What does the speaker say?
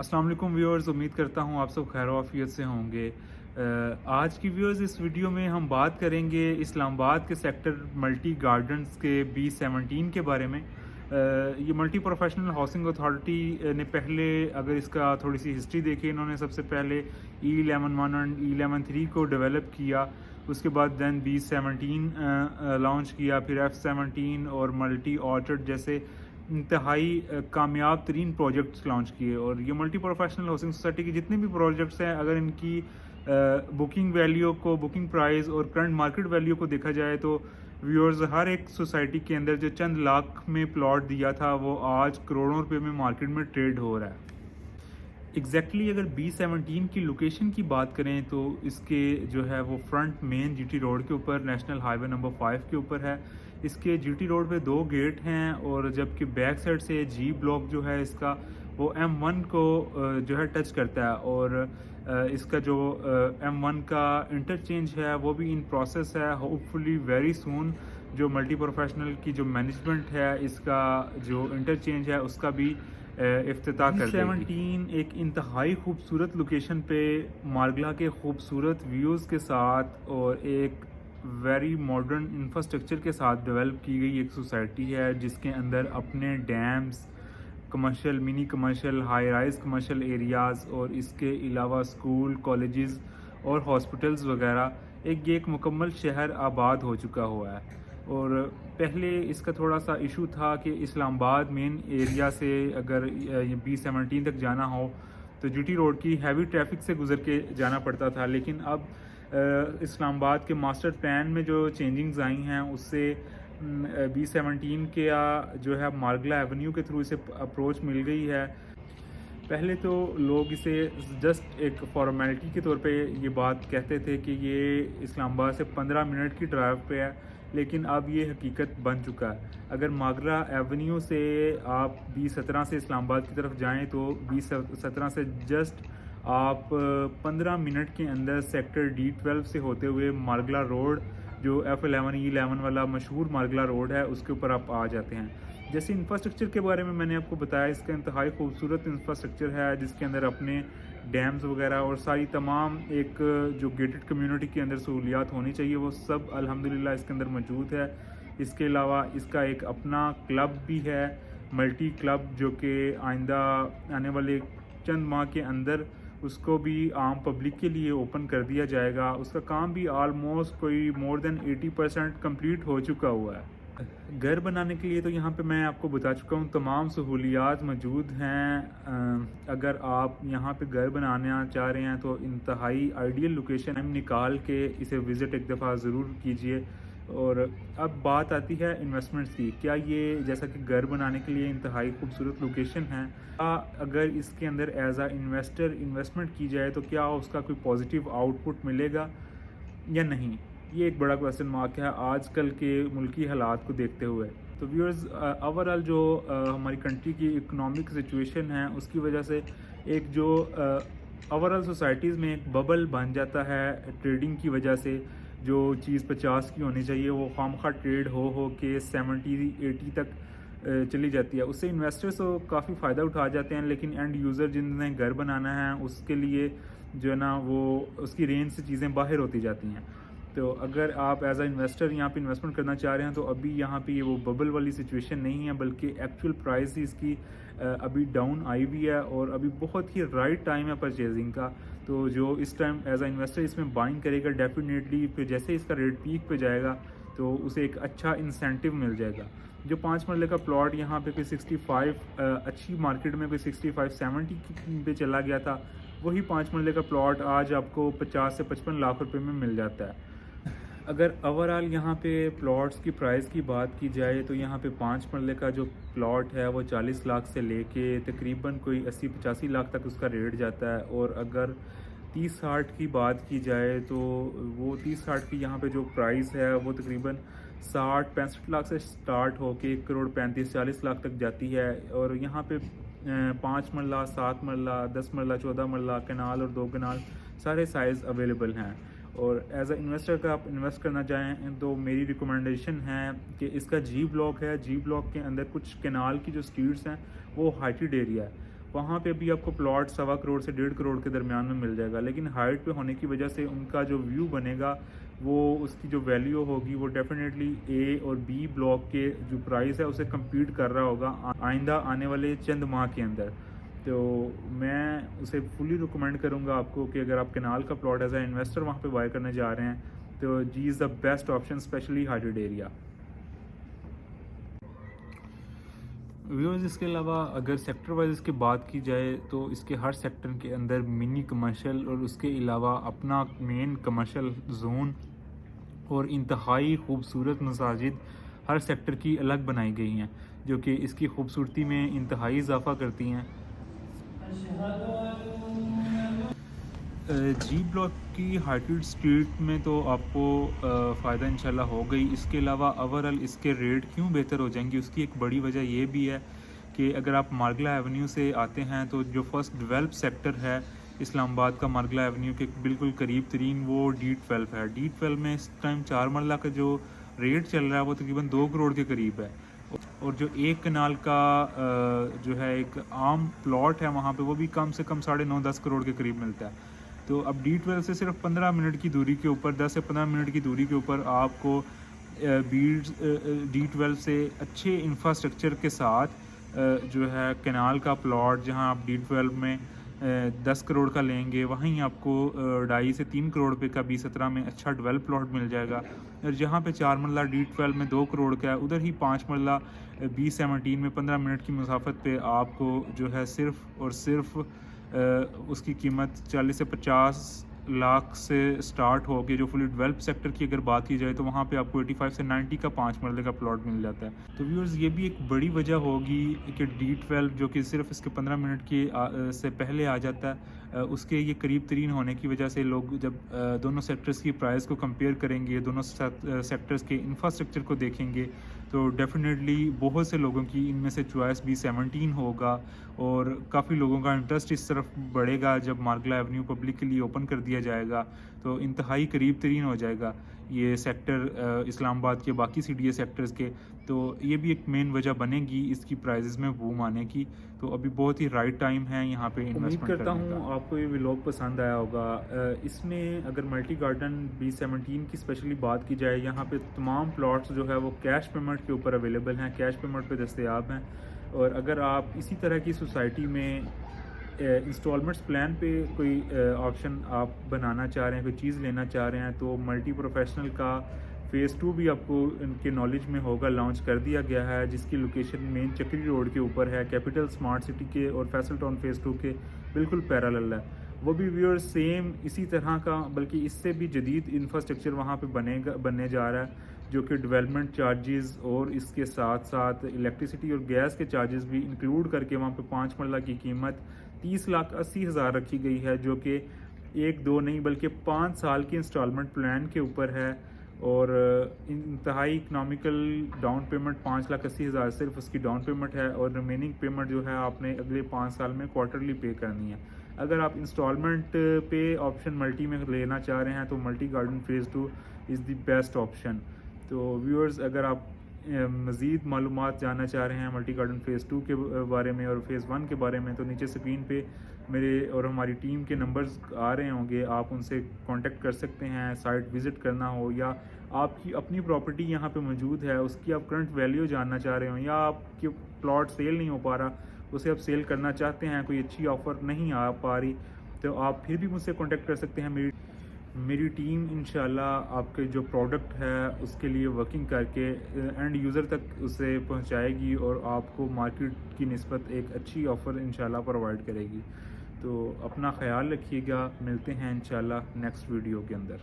अस्सलाम वालेकुम व्यूअर्स, उम्मीद करता हूँ आप सब खैर आफियत से होंगे। आज की व्यूअर्स इस वीडियो में हम बात करेंगे इस्लामाबाद के सेक्टर मल्टी गार्डन्स के B17 के बारे में। ये मल्टी प्रोफेशनल हाउसिंग अथॉरिटी ने पहले अगर इसका थोड़ी सी हिस्ट्री देखी, इन्होंने सबसे पहले E11 और E11 को डेवलप किया। उसके बाद दैन B17 लॉन्च किया, फिर F17 और मल्टी ऑर्चर्ड जैसे इंतहाई कामयाब तरीन प्रोजेक्ट्स लॉन्च किए। और ये मल्टी प्रोफेशनल हाउसिंग सोसाइटी के जितने भी प्रोजेक्ट्स हैं, अगर इनकी बुकिंग वैल्यू को, बुकिंग प्राइस और करंट मार्केट वैल्यू को देखा जाए तो व्यूअर्स हर एक सोसाइटी के अंदर जो चंद लाख में प्लॉट दिया था वो आज करोड़ों रुपए में मार्केट में ट्रेड हो रहा है। एग्जैक्टली अगर B17 की लोकेशन की बात करें तो इसके जो है वो फ्रंट मेन GT रोड के ऊपर, नेशनल हाईवे नंबर 5 के ऊपर है। इसके GT रोड पे 2 गेट हैं और जबकि बैक साइड से G ब्लॉक जो है इसका वो M1 को जो है टच करता है। और इसका जो M1 का इंटरचेंज है वो भी इन प्रोसेस है। होपफुली वेरी सून जो मल्टी प्रोफेशनल की जो मैनेजमेंट है, इसका जो इंटरचेंज है उसका भी इफ्तिताह कर देगी। B17 एक इंतहाई खूबसूरत लोकेशन पे मारगला के खूबसूरत व्यूज़ के साथ और एक वेरी मॉडर्न इंफ्रास्ट्रक्चर के साथ डेवलप की गई एक सोसाइटी है, जिसके अंदर अपने dams, commercial, mini commercial, high rise commercial areas और इसके अलावा स्कूल, कॉलेजेस और हॉस्पिटल्स वगैरह एक मुकम्मल शहर आबाद हो चुका हुआ है। और पहले इसका थोड़ा सा इशू था कि इस्लामाबाद मेन एरिया से अगर ये B17 तक जाना हो तो GT रोड की हैवी ट्रैफिक से गुजर के जाना पड़ता था। लेकिन अब इस्लामाबाद के मास्टर प्लान में जो चेंजिंग्स आई हैं उससे B17 के जो है मारगला एवेन्यू के थ्रू इसे अप्रोच मिल गई है। पहले तो लोग इसे जस्ट एक फॉर्मेलिटी के तौर पे ये बात कहते थे कि ये इस्लामाबाद से 15 मिनट की ड्राइव पे है, लेकिन अब ये हकीकत बन चुका है। अगर मागरा एवेन्यू से आप B17 से इस्लामाबाद की तरफ जाएं तो B17 से जस्ट आप 15 मिनट के अंदर सेक्टर D12 से होते हुए मारगला रोड, जो F11 E11 वाला मशहूर मारगला रोड है, उसके ऊपर आप आ जाते हैं। जैसे इंफ्रास्ट्रक्चर के बारे में मैंने आपको बताया, इसका इंतहाई खूबसूरत इंफ्रास्ट्रक्चर है जिसके अंदर अपने डैम्स वगैरह और सारी तमाम एक जो गेटेड कम्युनिटी के अंदर सहूलियात होनी चाहिए वो सब अल्हम्दुलिल्लाह इसके अंदर मौजूद है। इसके अलावा इसका एक अपना क्लब भी है, मल्टी क्लब, जो कि आइंदा आने वाले चंद माह के अंदर उसको भी आम पब्लिक के लिए ओपन कर दिया जाएगा। उसका काम भी आलमोस्ट कोई मोर देन 80% कंप्लीट हो चुका हुआ है। घर बनाने के लिए तो यहाँ पे मैं आपको बता चुका हूँ तमाम सहूलियात मौजूद हैं। अगर आप यहाँ पे घर बनाना चाह रहे हैं तो इंतहाई आइडियल लोकेशन टाइम निकाल के इसे विज़िट एक दफ़ा ज़रूर कीजिए। और अब बात आती है इन्वेस्टमेंट्स की। क्या ये जैसा कि घर बनाने के लिए इंतहाई खूबसूरत लोकेशन है, अगर इसके अंदर एज आ इन्वेस्टर इन्वेस्टमेंट की जाए तो क्या उसका कोई पॉजिटिव आउटपुट मिलेगा या नहीं, ये एक बड़ा क्वेश्चन मार्क है आजकल के मुल्की हालात को देखते हुए। तो व्यूअर्स, ओवरऑल जो हमारी कंट्री की इकोनॉमिक सिचुएशन है उसकी वजह से एक जो ओवरऑल सोसाइटीज़ में एक बबल बन जाता है ट्रेडिंग की वजह से। जो चीज़ 50 की होनी चाहिए वो खामखा ट्रेड हो के 70-80 तक चली जाती है। उससे इन्वेस्टर्स तो काफ़ी फ़ायदा उठा जाते हैं, लेकिन एंड यूज़र जिन्हें घर बनाना है उसके लिए जो है ना वो उसकी रेंज से चीज़ें बाहर होती जाती हैं। तो अगर आप एज आ इन्वेस्टर यहाँ पे इन्वेस्टमेंट करना चाह रहे हैं तो अभी यहाँ पे ये वो बबल वाली सिचुएशन नहीं है, बल्कि एक्चुअल प्राइस इसकी अभी डाउन आई हुई है और अभी बहुत ही राइट टाइम है परचेजिंग का। तो जो इस टाइम एज आ इन्वेस्टर इसमें बाइंग करेगा डेफिनेटली, फिर जैसे इसका रेट पीक पे जाएगा तो उसे एक अच्छा इंसेंटिव मिल जाएगा। जो 5 मरले का प्लॉट यहाँ पे कोई 65 अच्छी मार्केट में कोई 65-70 पे चला गया था, वही 5 मरले का प्लॉट आज आपको 50 से 55 लाख रुपए में मिल जाता है। अगर ओवरऑल यहाँ पे प्लॉट्स की प्राइस की बात की जाए तो यहाँ पे 5 मरले का जो प्लॉट है वो 40 लाख से लेके तकरीबन कोई 80-85 लाख तक उसका रेट जाता है। और अगर 30-60 की बात की जाए तो वो 30-60 की यहाँ पे जो प्राइस है वो तकरीबन 60-65 लाख से स्टार्ट होके 1 करोड़ 35-40 लाख तक जाती है। और यहाँ पे 5 मरला, 7 मरला, 10 मरला, 14 मरला, कनाल और 2 कनाल सारे साइज़ अवेलेबल हैं। और एज अ इन्वेस्टर का आप इन्वेस्ट करना चाहें तो मेरी रिकमेंडेशन है कि इसका G ब्लॉक है। G ब्लॉक के अंदर कुछ कैनाल की जो स्ट्रीट्स हैं वो हाइटेड एरिया है वहाँ पे भी आपको प्लॉट 1.25 करोड़ से 1.5 करोड़ के दरमियान में मिल जाएगा, लेकिन हाइट पे होने की वजह से उनका जो व्यू बनेगा वो उसकी जो वैल्यू होगी वो डेफिनेटली ए और बी ब्लॉक के जो प्राइस है उसे कम्पीट कर रहा होगा आइंदा आने वाले चंद माह के अंदर। तो मैं उसे फुली रिकमेंड करूँगा आपको कि अगर आप कनाल का प्लॉट एज ए इन्वेस्टर वहाँ पे बाय करने जा रहे हैं तो जी is the best option, especially heighted area. Viewers, इसके अलावा अगर सेक्टर वाइज इसकी बात की जाए तो इसके हर सेक्टर के अंदर मिनी कमर्शियल और उसके अलावा अपना मेन कमर्शियल जोन और इंतहाई खूबसूरत मसाजिद हर सेक्टर की अलग बनाई गई हैं, जो कि इसकी खूबसूरती में इंतहाई इजाफा करती हैं। जी ब्लॉक की हाइटेड स्ट्रीट में तो आपको फ़ायदा इंशाल्लाह हो गई। इसके अलावा ओवरऑल इसके रेट क्यों बेहतर हो जाएंगे उसकी एक बड़ी वजह ये भी है कि अगर आप मार्गला एवेन्यू से आते हैं तो जो फर्स्ट डेवलप सेक्टर है इस्लामाबाद का मार्गला एवेन्यू के बिल्कुल करीब तरीन वो D12 है। D12 में इस टाइम 4 मरला का जो रेट चल रहा है वो तकरीबन 2 करोड़ के करीब है, और जो एक कनाल का जो है एक आम प्लॉट है वहाँ पे वो भी कम से कम 9.5-10 करोड़ के करीब मिलता है। तो अब D12 से सिर्फ 15 मिनट की दूरी के ऊपर, 10 से 15 मिनट की दूरी के ऊपर आपको D12 से अच्छे इंफ्रास्ट्रक्चर के साथ जो है कनाल का प्लॉट जहां आप D12 में 10 करोड़ का लेंगे वहीं आपको 2.5 से 3 करोड़ रुपये का B17 में अच्छा डेवलप प्लॉट मिल जाएगा। और जहाँ पे 4 मरला D12 में 2 करोड़ का है उधर ही 5 मरला B17 में 15 मिनट की मुसाफत पे आपको जो है सिर्फ और सिर्फ उसकी कीमत 40 से 50 लाख से स्टार्ट होगी। जो फुली डेवलप सेक्टर की अगर बात की जाए तो वहाँ पे आपको 85 से 90 का 5 मरले का प्लॉट मिल जाता है। तो व्यूअर्स, ये भी एक बड़ी वजह होगी कि D12 जो कि सिर्फ इसके 15 मिनट के से पहले आ जाता है, उसके ये करीब तरीन होने की वजह से लोग जब दोनों सेक्टर्स की प्राइस को कंपेयर करेंगे, दोनों सेक्टर्स के इंफ्रास्ट्रक्चर को देखेंगे तो डेफिनेटली बहुत से लोगों की इनमें से चॉइस B17 होगा और काफ़ी लोगों का इंटरेस्ट इस तरफ बढ़ेगा। जब मार्गला एवेन्यू पब्लिक के लिए ओपन कर दिया जाएगा तो इंतहाई करीब तरीन हो जाएगा ये सेक्टर इस्लामाबाद के बाकी CDA सेक्टर्स के। तो ये भी एक मेन वजह बनेगी इसकी प्राइजेज़ में बूम आने की। तो अभी बहुत ही राइट टाइम है यहाँ पे इन्वेस्टमेंट करने का। उम्मीद करता हूँ आपको ये व्लॉग पसंद आया होगा। इसमें अगर मल्टी गार्डन B17 की स्पेशली बात की जाए, यहाँ पे तमाम प्लॉट्स जो है वो कैश पेमेंट के ऊपर अवेलेबल हैं, कैश पेमेंट पे दस्तयाब हैं। और अगर आप इसी तरह की सोसाइटी में इंस्टॉलमेंट्स प्लान पे कोई ऑप्शन आप बनाना चाह रहे हैं, कोई चीज़ लेना चाह रहे हैं, तो मल्टी प्रोफेशनल का फ़ेज़ 2 भी आपको इनके नॉलेज में होगा, लॉन्च कर दिया गया है, जिसकी लोकेशन मेन चक्री रोड के ऊपर है, कैपिटल स्मार्ट सिटी के और फैसल टाउन फ़ेज़ 2 के बिल्कुल पैरेलल है। वो भी व्यूअर्स सेम इसी तरह का बल्कि इससे भी जदीद इंफ्रास्ट्रक्चर वहाँ पे बनने जा रहा है, जो कि डेवलपमेंट चार्जेस और इसके साथ साथ इलेक्ट्रिसिटी और गैस के चार्जेस भी इंक्लूड करके वहाँ पे 5 मरला की कीमत 30,80,000 रखी गई है, जो कि 1-2 नहीं बल्कि 5 साल की इंस्टॉलमेंट प्लान के ऊपर है। और इंतहाई इकनॉमिकल डाउन पेमेंट 5,80,000 सिर्फ उसकी डाउन पेमेंट है, और रिमेनिंग पेमेंट जो है आपने अगले 5 साल में क्वार्टरली पे करनी है। अगर आप इंस्टॉलमेंट पे ऑप्शन मल्टी में लेना चाह रहे हैं तो multi garden phase 2 is the best option. तो व्यूअर्स, अगर आप मज़ीद मालूमात जानना चाह रहे हैं मल्टी गार्डन फ़ेज़ 2 के बारे में और फ़ेज़ 1 के बारे में, तो नीचे स्क्रीन पे मेरे और हमारी टीम के नंबर्स आ रहे होंगे, आप उनसे कांटेक्ट कर सकते हैं। साइट विज़िट करना हो या आपकी अपनी प्रॉपर्टी यहाँ पे मौजूद है, उसकी आप करंट वैल्यू जानना चाह रहे हो, या आपके प्लॉट सेल नहीं हो पा रहा, उसे आप सेल करना चाहते हैं, कोई अच्छी ऑफ़र नहीं आ पा रही, तो आप फिर भी मुझसे कॉन्टेक्ट कर सकते हैं। मेरी टीम इंशाल्लाह आपके जो प्रोडक्ट है उसके लिए वर्किंग करके एंड यूज़र तक उसे पहुंचाएगी और आपको मार्केट की निस्बत एक अच्छी ऑफ़र इंशाल्लाह प्रोवाइड करेगी। तो अपना ख्याल रखिएगा, मिलते हैं इंशाल्लाह नेक्स्ट वीडियो के अंदर।